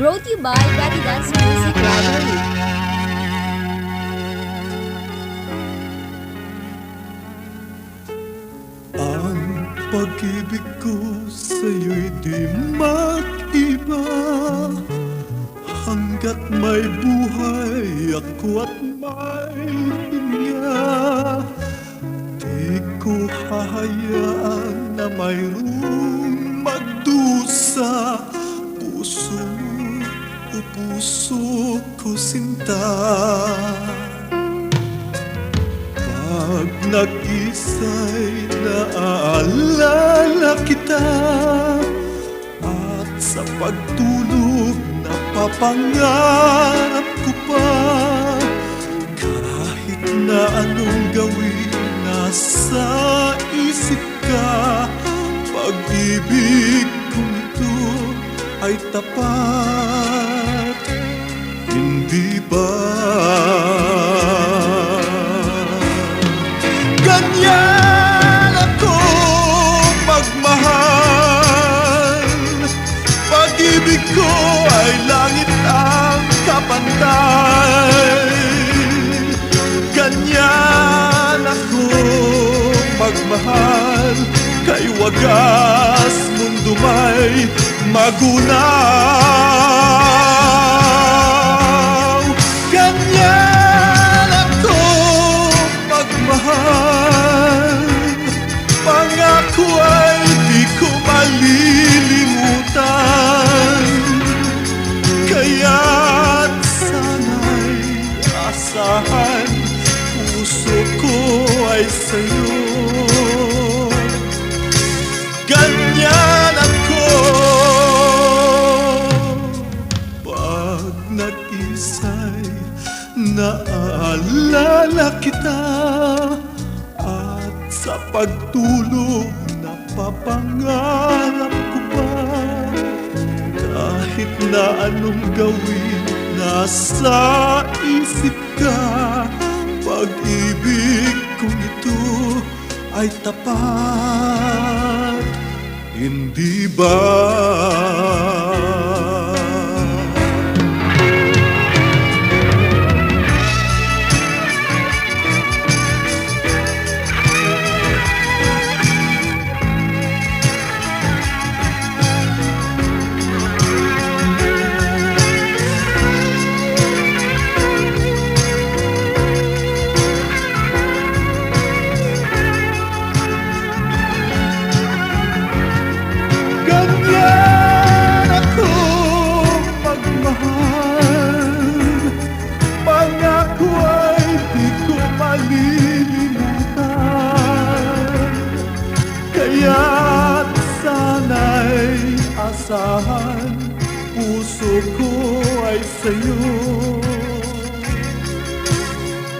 Brought to you by Daddy Dance Music Library. Ang pag-ibig ko sa'yo'y di mag-iba. Hanggat may buhay ako at may hininga, di ko hahayaan na mayroong magdusa. Puso o puso ko sinta, pag nag-isa'y naaalala kita, at sa pagtulog napapangarap ko pa. Kahit na anong gawin, nasa isip ka. Pag-ibig kong ito ay tapat, hindi ba? Ganyan ako magmahal. Pag-ibig ko ay langit ang kapantay. Ganyan ako magmahal, kay wagas mundo may magunaw. Ganyan ako magmahal, pangako ay di ko malilimutan. Kaya't sana'y asahan, puso ko ay sa'yo. Ganyan ako pag nag-isa'y naaalala kita, at sa pagtulog napapangarap ko pa. Kahit na anong gawin, nasa isip ka. Pag-ibig kong ito ay tapat, hindi ba? Ganyan ako magmahal, pangako ay di ko malilimutan. Kaya't sana'y asahan, puso ko ay sa'yo.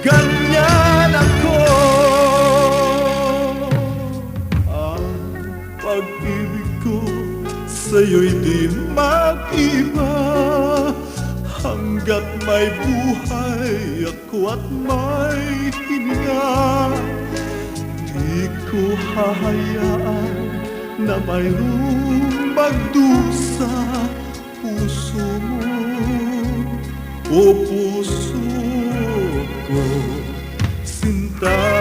Ganyan ako, ang pag-ibig ko sa'yo'y di mag-iba. Hanggat may buhay ako at may hininga, di ko hahayaan na mayroong magdusa. Puso mo o puso ko, sinta.